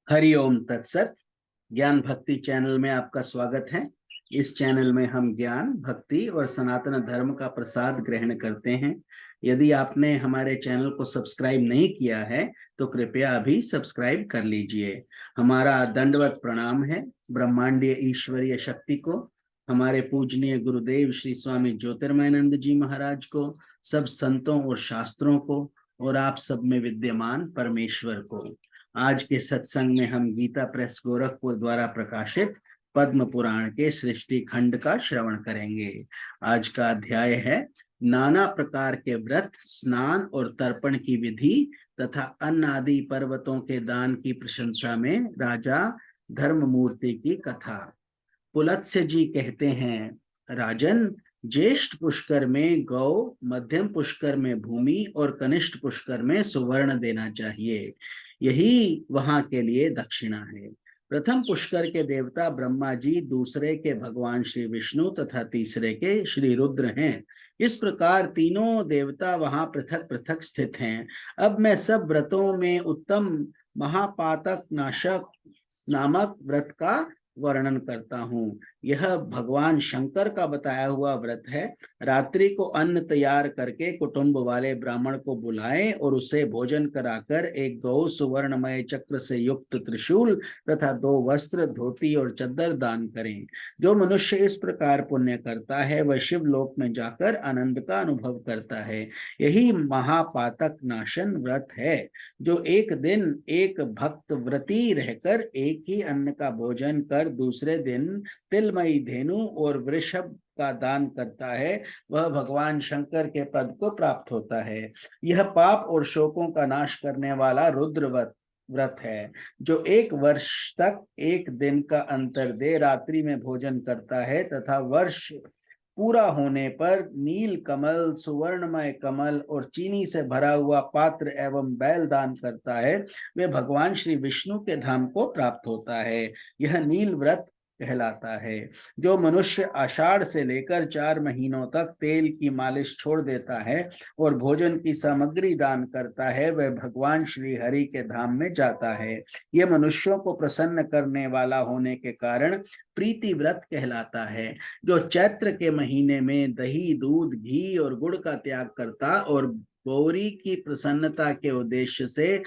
हरिओम तत्सत। ज्ञान भक्ति चैनल में आपका स्वागत है। इस चैनल में हम ज्ञान भक्ति और सनातन धर्म का प्रसाद ग्रहण करते हैं। यदि आपने हमारे चैनल को सब्सक्राइब नहीं किया है तो कृपया अभी सब्सक्राइब कर लीजिए। हमारा दंडवत प्रणाम है ब्रह्मांडीय ईश्वरीय शक्ति को, हमारे पूजनीय गुरुदेव श्री स्वामी ज्योतिर्मयानंद जी महाराज को, सब संतों और शास्त्रों को, और आप सब में विद्यमान परमेश्वर को। आज के सत्संग में हम गीता प्रेस गोरखपुर द्वारा प्रकाशित पद्म पुराण के सृष्टि खंड का श्रवण करेंगे। आज का अध्याय है नाना प्रकार के व्रत, स्नान और तर्पण की विधि तथा अन्न आदि पर्वतों के दान की प्रशंसा में राजा धर्ममूर्ति की कथा। पुलत्स्य जी कहते हैं, राजन, ज्येष्ठ पुष्कर में गौ, मध्यम पुष्कर में भूमि और कनिष्ठ पुष्कर में सुवर्ण देना चाहिए। यही वहां के लिए दक्षिणा है। प्रथम पुष्कर के देवता ब्रह्मा जी, दूसरे के भगवान श्री विष्णु तथा तीसरे के श्री रुद्र हैं। इस प्रकार तीनों देवता वहां पृथक पृथक स्थित हैं। अब मैं सब व्रतों में उत्तम महापातक नाशक नामक व्रत का वर्णन करता हूँ। यह भगवान शंकर का बताया हुआ व्रत है। रात्रि को अन्न तैयार करके कुटुंब वाले ब्राह्मण को बुलाएं और उसे भोजन कराकर एक गौ, सुवर्णमय चक्र से युक्त त्रिशूल तथा 2 वस्त्र, धोती और चद्दर दान करें। जो मनुष्य इस प्रकार पुण्य करता है वह शिवलोक में जाकर आनंद का अनुभव करता है। यही महापातक नाशन व्रत है, जो एक दिन एक भक्त व्रती रहकर एक ही अन्न का भोजन कर दूसरे दिन तिलमयी धेनु और वृषभ का दान करता है, वह भगवान शंकर के पद को प्राप्त होता है। यह पाप और शोकों का नाश करने वाला रुद्र व्रत है, जो 1 वर्ष तक एक दिन का अंतर दे रात्रि में भोजन करता है तथा वर्ष पूरा होने पर नील कमल, सुवर्णमय कमल और चीनी से भरा हुआ पात्र एवं बैल दान करता है, वे भगवान श्री विष्णु के धाम को प्राप्त होता है। यह नील व्रत कहलाता है। जो मनुष्य आषाढ़ से लेकर 4 महीनों तक तेल की मालिश छोड़ देता है और भोजन की सामग्री दान करता है, वह भगवान श्री हरि के धाम में जाता है। यह मनुष्यों को प्रसन्न करने वाला होने के कारण प्रीति व्रत कहलाता है। जो चैत्र के महीने में दही, दूध, घी और गुड़ का त्याग करता और गौरी की प्रसन्नता के उद्देश्य से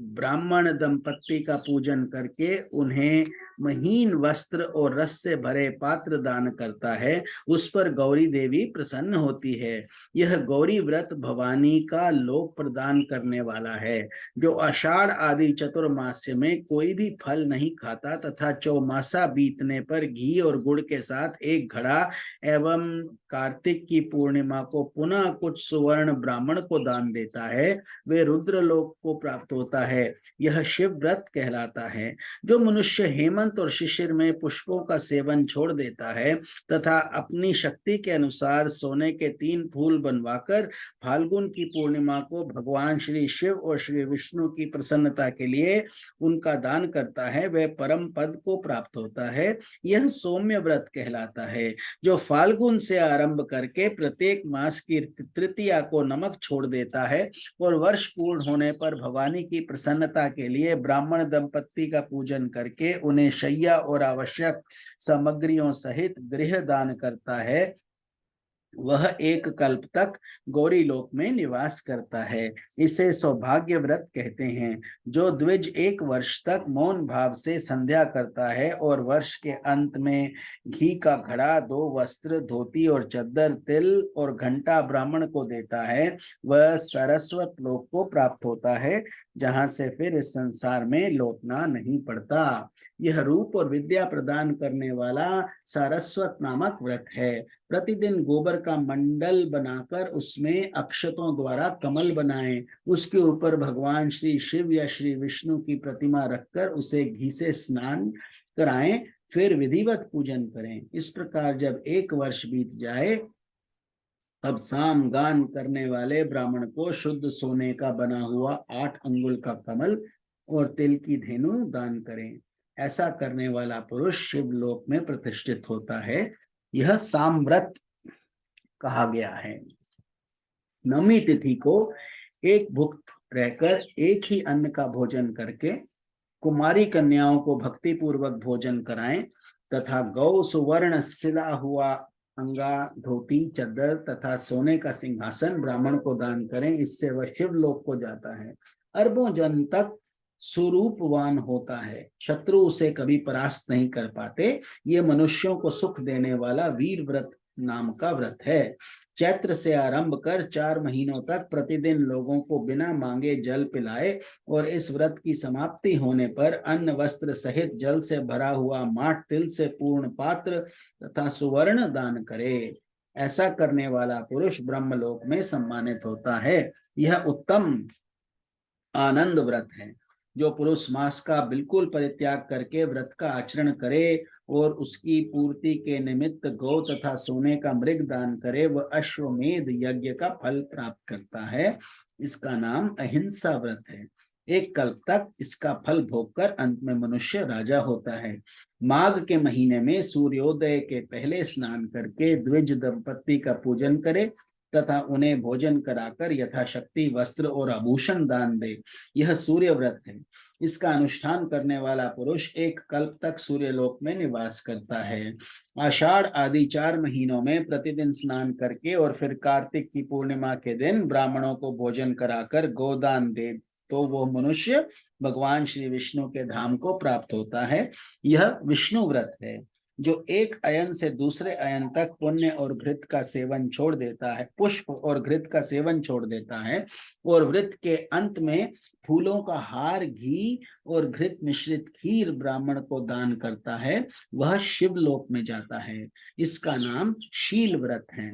ब्राह्मण दंपत्ति का पूजन करके उन्हें महीन वस्त्र और रस से भरे पात्र दान करता है, उस पर गौरी देवी प्रसन्न होती है। यह गौरी व्रत भवानी का लोक प्रदान करने वाला है। जो आषाढ़ आदि चतुर्मास्य में कोई भी फल नहीं खाता तथा चौमासा बीतने पर घी और गुड़ के साथ 1 घड़ा एवं कार्तिक की पूर्णिमा को पुनः कुछ सुवर्ण ब्राह्मण को दान देता है, वे रुद्रलोक को प्राप्त होता है। यह शिव व्रत कहलाता है। जो मनुष्य हेमंत और शिशिर में पुष्पों का सेवन छोड़ देता है तथा अपनी शक्ति के अनुसार सोने के 3 फूल बनवाकर फाल्गुन की पूर्णिमा को भगवान श्री शिव और श्री विष्णु की प्रसन्नता के लिए उनका दान करता है, वह परम पद को प्राप्त होता है। यह सौम्य व्रत कहलाता है। जो फाल्गुन से आरंभ करके प्रत्येक मास की तृतीया को नमक छोड़ देता है और वर्ष पूर्ण होने पर भवानी की प्रसन्नता के लिए ब्राह्मण दंपत्ति का पूजन करके उन्हें शैया और आवश्यक सामग्रियों सहित गृह दान करता है, वह 1 कल्प तक गौरी लोक में निवास करता है। इसे सौभाग्य व्रत कहते हैं। जो द्विज 1 वर्ष तक मौन भाव से संध्या करता है और वर्ष के अंत में घी का घड़ा, 2 वस्त्र, धोती और चद्दर, तिल और घंटा ब्राह्मण को देता है, वह सरस्वत लोक को प्राप्त होता है, जहां से फिर इस संसार में लौटना नहीं पड़ता। यह रूप और विद्या प्रदान करने वाला सारस्वत नामक व्रत है। प्रतिदिन गोबर का मंडल बनाकर उसमें अक्षतों द्वारा कमल बनाएं, उसके ऊपर भगवान श्री शिव या श्री विष्णु की प्रतिमा रखकर उसे घी से स्नान कराएं, फिर विधिवत पूजन करें। इस प्रकार जब 1 वर्ष बीत जाए तब साम गान करने वाले ब्राह्मण को शुद्ध सोने का बना हुआ 8 अंगुल का कमल और तिल की धेनु दान करें। ऐसा करने वाला पुरुष शिवलोक में प्रतिष्ठित होता है। यह सामव्रत कहा गया है। नवमी तिथि को एक भुक्त रहकर एक ही अन्न का भोजन करके कुमारी कन्याओं को भक्ति पूर्वक भोजन कराएं तथा गौ सुवर्ण सिला हुआ अंगा, धोती, चद्दर तथा सोने का सिंहासन ब्राह्मण को दान करें, इससे वह शिवलोक को जाता है, अरबों जन्म तक स्वरूपवान होता है, शत्रु उसे कभी परास्त नहीं कर पाते। ये मनुष्यों को सुख देने वाला वीर व्रत नाम का व्रत है। चैत्र से आरंभ कर 4 महीनों तक प्रतिदिन लोगों को बिना मांगे जल पिलाए और इस व्रत की समाप्ति होने पर अन्न वस्त्र सहित जल से भरा हुआ माठ तिल से पूर्ण पात्र तथा सुवर्ण दान करे। ऐसा करने वाला पुरुष ब्रह्मलोक में सम्मानित होता है। यह उत्तम आनंद व्रत है। जो पुरुष मांस का बिल्कुल परित्याग करके व्रत का आचरण करे और उसकी पूर्ति के निमित्त गौ तथा सोने का मृग दान करे, वह अश्वमेध यज्ञ का फल प्राप्त करता है। इसका नाम अहिंसा व्रत है। एक कल्प तक इसका फल भोगकर अंत में मनुष्य राजा होता है। माघ के महीने में सूर्योदय के पहले स्नान करके द्विज दंपत्ति का पूजन करे तथा उन्हें भोजन कराकर यथाशक्ति वस्त्र और आभूषण दान दे। यह सूर्य व्रत है। इसका अनुष्ठान करने वाला पुरुष एक कल्प तक सूर्यलोक में निवास करता है। आषाढ़ आदि 4 महीनों में प्रतिदिन स्नान करके और फिर कार्तिक की पूर्णिमा के दिन ब्राह्मणों को भोजन कराकर गोदान दे तो वो मनुष्य भगवान श्री विष्णु के धाम को प्राप्त होता है। यह विष्णु व्रत है। जो एक अयन से दूसरे अयन तक पुण्य और घृत का सेवन छोड़ देता है, पुष्प और घृत का सेवन छोड़ देता है और व्रत के अंत में फूलों का हार, घी और घृत मिश्रित खीर ब्राह्मण को दान करता है, वह शिवलोक में जाता है। इसका नाम शील व्रत है।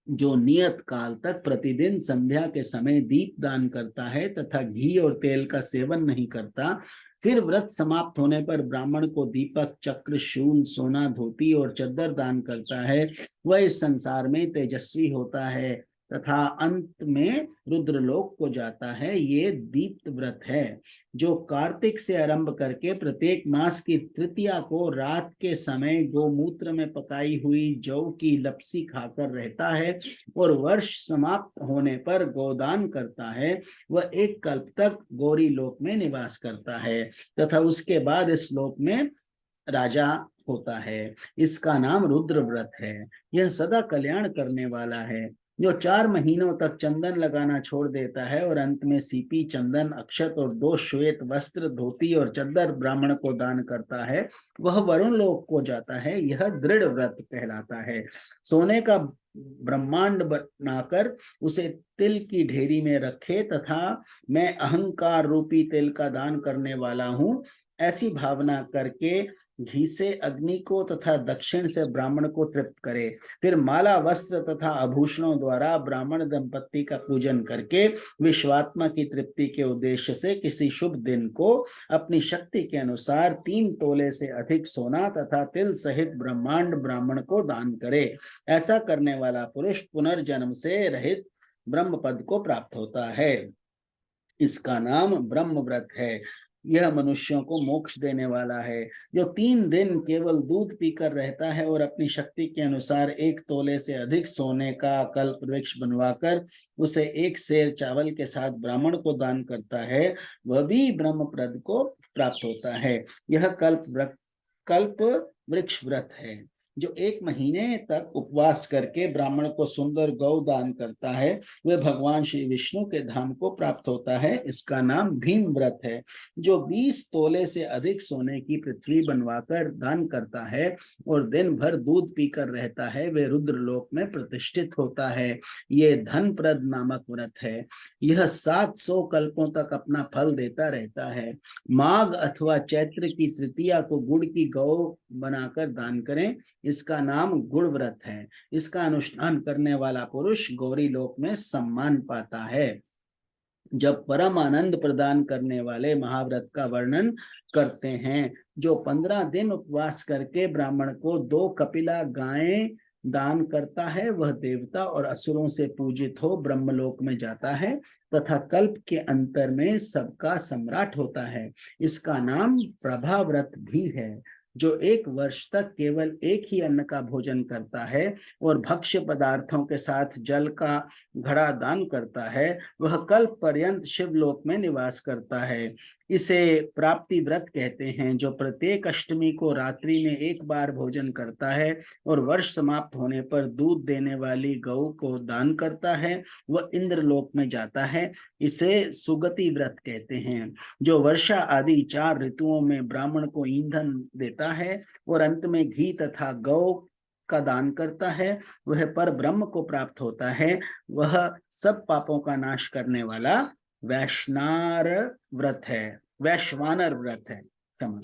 जो नियत काल तक प्रतिदिन संध्या के समय दीप दान करता है तथा घी और तेल का सेवन नहीं करता, फिर व्रत समाप्त होने पर ब्राह्मण को दीपक, चक्र, शूल, सोना, धोती और चद्दर दान करता है, वह इस संसार में तेजस्वी होता है तथा अंत में रुद्रलोक को जाता है। ये दीप्त व्रत है। जो कार्तिक से आरंभ करके प्रत्येक मास की तृतीया को रात के समय गोमूत्र में पकाई हुई जौ की लपसी खाकर रहता है और वर्ष समाप्त होने पर गोदान करता है, वह एक कल्प तक गौरी लोक में निवास करता है तथा उसके बाद इस लोक में राजा होता है। इसका नाम रुद्र व्रत है। यह सदा कल्याण करने वाला है। जो 4 महीनों तक चंदन लगाना छोड़ देता है और अंत में सीपी, चंदन, अक्षत और 2 श्वेत वस्त्र, धोती और चद्दर ब्राह्मण को दान करता है, वह वरुण लोक को जाता है। यह दृढ़ व्रत कहलाता है। सोने का ब्रह्मांड बनाकर उसे तिल की ढेरी में रखे तथा मैं अहंकार रूपी तिल का दान करने वाला हूँ, ऐसी भावना करके घी से अग्नि को तथा दक्षिण से ब्राह्मण को तृप्त करे। फिर माला, वस्त्र तथा आभूषणों द्वारा ब्राह्मण दंपत्ति का पूजन करके विश्वात्मा की तृप्ति के उद्देश्य से किसी शुभ दिन को अपनी शक्ति के अनुसार 3 तोले से अधिक सोना तथा तिल सहित ब्रह्मांड ब्राह्मण को दान करे। ऐसा करने वाला पुरुष पुनर्जन्म से रहित ब्रह्म पद को प्राप्त होता है। इसका नाम ब्रह्म व्रत है। यह मनुष्यों को मोक्ष देने वाला है। जो 3 दिन केवल दूध पीकर रहता है और अपनी शक्ति के अनुसार 1 तोले से अधिक सोने का कल्प वृक्ष बनवाकर उसे 1 सेर चावल के साथ ब्राह्मण को दान करता है, वह भी ब्रह्म पद को प्राप्त होता है। यह कल्प वृक्ष व्रत है। जो 1 महीने तक उपवास करके ब्राह्मण को सुंदर गौ दान करता है, वह भगवान श्री विष्णु के धाम को प्राप्त होता है। इसका नाम भीम व्रत है। जो 20 तोले से अधिक सोने की पृथ्वी बनवाकर दान करता है और दिन भर दूध पीकर रहता है, वह रुद्रलोक में प्रतिष्ठित होता है। ये धनप्रद नामक व्रत है। यह 700 कल्पों तक अपना फल देता रहता है। माघ अथवा चैत्र की तृतीया को गुड़ की गौ बनाकर दान करें। इसका नाम गुड़ व्रत है। इसका अनुष्ठान करने वाला पुरुष गौरी लोक में सम्मान पाता है। जब परम आनंद प्रदान करने वाले महाव्रत का वर्णन करते हैं, जो 15 दिन उपवास करके ब्राह्मण को 2 कपिला गायें दान करता है, वह देवता और असुरों से पूजित हो ब्रह्मलोक में जाता है तथा कल्प के अंतर में सबका सम्राट होता है। इसका नाम प्रभा व्रत भी है। जो 1 वर्ष तक केवल एक ही अन्न का भोजन करता है और भक्ष्य पदार्थों के साथ जल का घड़ा दान करता है, वह कल्प पर्यंत शिवलोक में निवास करता है। इसे प्राप्ति व्रत कहते हैं। जो प्रत्येक अष्टमी को रात्रि में एक बार भोजन करता है और वर्ष समाप्त होने पर दूध देने वाली गौ को दान करता है, वह इंद्रलोक में जाता है। इसे सुगति व्रत कहते हैं। जो वर्षा आदि 4 ऋतुओं में ब्राह्मण को ईंधन देता है और अंत में घी तथा गौ का दान करता है, वह पर ब्रह्म को प्राप्त होता है। वह सब पापों का नाश करने वाला वैश्वानर व्रत है। वैश्वानर व्रत है, क्षमा।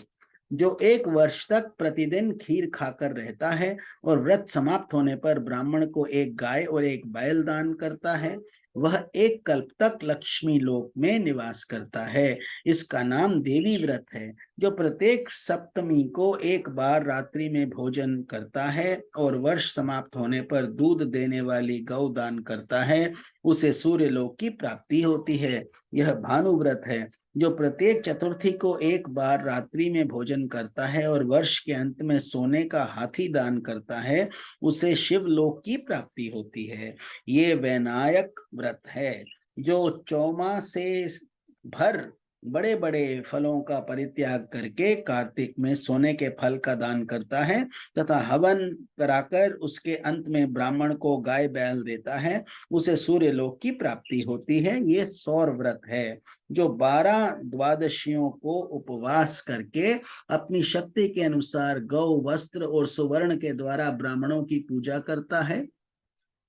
जो 1 वर्ष तक प्रतिदिन खीर खाकर रहता है और व्रत समाप्त होने पर ब्राह्मण को 1 गाय और 1 बैल दान करता है, वह 1 कल्प तक लक्ष्मी लोक में निवास करता है। इसका नाम देवी व्रत है। जो प्रत्येक सप्तमी को 1 बार रात्रि में भोजन करता है और वर्ष समाप्त होने पर दूध देने वाली गौ दान करता है, उसे सूर्य लोक की प्राप्ति होती है। यह भानु व्रत है। जो प्रत्येक चतुर्थी को 1 बार रात्रि में भोजन करता है और वर्ष के अंत में सोने का हाथी दान करता है, उसे शिवलोक की प्राप्ति होती है। ये वैनायक व्रत है। जो चौमासे भर बड़े बड़े फलों का परित्याग करके कार्तिक में सोने के फल का दान करता है तथा हवन कराकर उसके अंत में ब्राह्मण को गाय बैल देता है, उसे सूर्य लोक की प्राप्ति होती है। ये सौर व्रत है। जो 12 द्वादशियों को उपवास करके अपनी शक्ति के अनुसार गौ, वस्त्र और सुवर्ण के द्वारा ब्राह्मणों की पूजा करता है,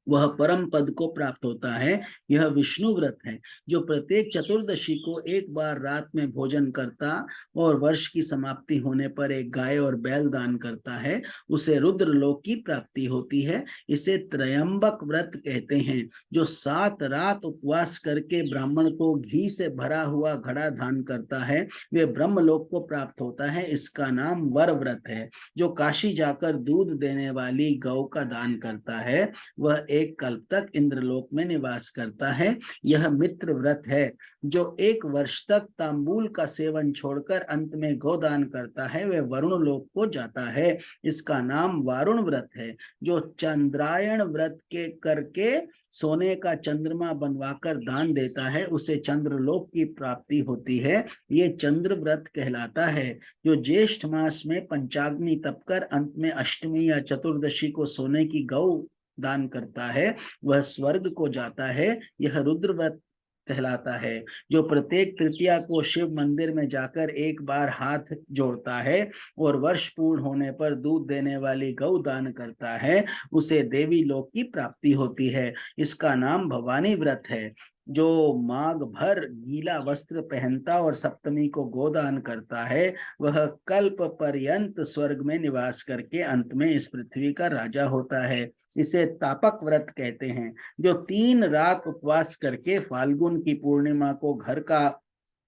वह परम पद को प्राप्त होता है। यह विष्णु व्रत है। जो प्रत्येक चतुर्दशी को 1 बार रात में भोजन करता और वर्ष की समाप्ति होने पर 1 गाय और बैल दान करता है, उसे रुद्र लोक की प्राप्ति होती है। इसे त्रयंबक व्रत कहते हैं। जो 7 रात उपवास करके ब्राह्मण को घी से भरा हुआ घड़ा दान करता है, वे ब्रह्मलोक को प्राप्त होता है। इसका नाम वर व्रत है। जो काशी जाकर दूध देने वाली गौ का दान करता है, वह 1 कल्प तक इंद्रलोक में निवास करता है। यह मित्र व्रत है। जो 1 वर्ष तक तांबूल का सेवन छोड़कर अंत में गोदान करता है, वह वरुण लोक को जाता है। इसका नाम वारुण व्रत है। जो चंद्रायण व्रत के करके सोने का चंद्रमा बनवाकर दान देता है, उसे चंद्रलोक की प्राप्ति होती है। ये चंद्र व्रत कहलाता है। जो ज्येष्ठ मास में पंचाग्नि तपकर अंत में अष्टमी या चतुर्दशी को सोने की गौ दान करता है, वह स्वर्ग को जाता है। यह रुद्र व्रत कहलाता है। जो प्रत्येक तृतीया को शिव मंदिर में जाकर 1 बार हाथ जोड़ता है और वर्ष पूर्ण होने पर दूध देने वाली गौ दान करता है, उसे देवी लोक की प्राप्ति होती है। इसका नाम भवानी व्रत है। जो माघ भर गीला वस्त्र पहनता और सप्तमी को गोदान करता है, वह कल्प पर्यंत स्वर्ग में निवास करके अंत में इस पृथ्वी का राजा होता है। इसे तापक व्रत कहते हैं। जो 3 रात उपवास करके फाल्गुन की पूर्णिमा को घर का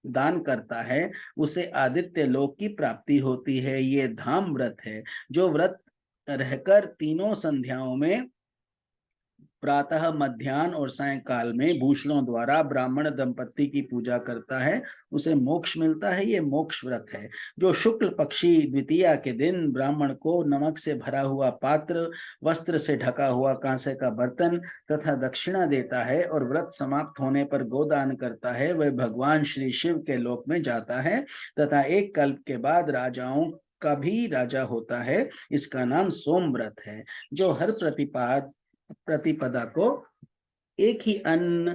दान करता है, उसे आदित्य लोक की प्राप्ति होती है। ये धाम व्रत है। जो व्रत रहकर तीनों संध्याओं में प्रातः, मध्याह्न और सायंकाल में भूषणों द्वारा ब्राह्मण दंपत्ति की पूजा करता है, उसे मोक्ष मिलता है। ये मोक्ष व्रत है। जो शुक्ल पक्षी द्वितीया के दिन ब्राह्मण को नमक से भरा हुआ पात्र, वस्त्र से ढका हुआ कांसे का बर्तन तथा दक्षिणा देता है और व्रत समाप्त होने पर गोदान करता है, वह भगवान श्री शिव के लोक में जाता है तथा 1 कल्प के बाद राजाओं का भी राजा होता है। इसका नाम सोम व्रत है। जो हर प्रतिपदा को एक ही अन्न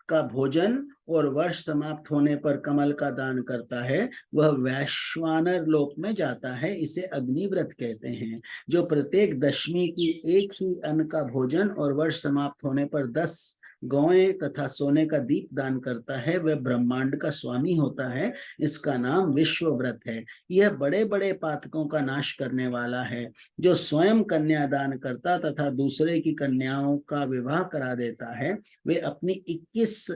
का भोजन और वर्ष समाप्त होने पर कमल का दान करता है, वह वैश्वानर लोक में जाता है। इसे अग्नि व्रत कहते हैं। जो प्रत्येक दशमी की एक ही अन्न का भोजन और वर्ष समाप्त होने पर 10 गौएं तथा सोने का दीप दान करता है, वह ब्रह्मांड का स्वामी होता है। इसका नाम विश्व व्रत है। यह बड़े बड़े पातकों का नाश करने वाला है। जो स्वयं कन्यादान करता तथा दूसरे की कन्याओं का विवाह करा देता है, वे अपनी 21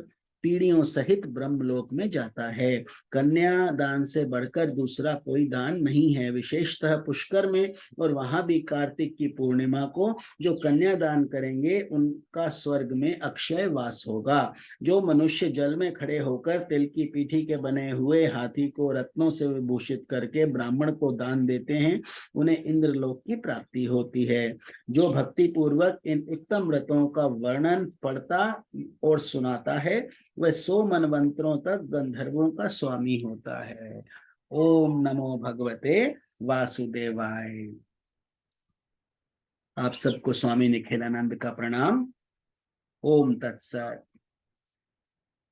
पीढ़ियों सहित ब्रह्मलोक में जाता है। कन्या दान से बढ़कर दूसरा कोई दान नहीं है। विशेषतः पुष्कर में और वहां भी कार्तिक की पूर्णिमा को जो कन्या दान करेंगे, उनका स्वर्ग में अक्षय वास होगा। जो मनुष्य जल में खड़े होकर तिल की पीठी के बने हुए हाथी को रत्नों से विभूषित करके ब्राह्मण को दान देते हैं, उन्हें इंद्रलोक की प्राप्ति होती है। जो भक्ति पूर्वक इन उत्तम व्रतों का वर्णन पढ़ता और सुनाता है, वह 100 मनवंतरों तक गंधर्वों का स्वामी होता है। ओम नमो भगवते वासुदेवाय। आप सबको स्वामी निखिलानंद का प्रणाम। ओम तत्सत।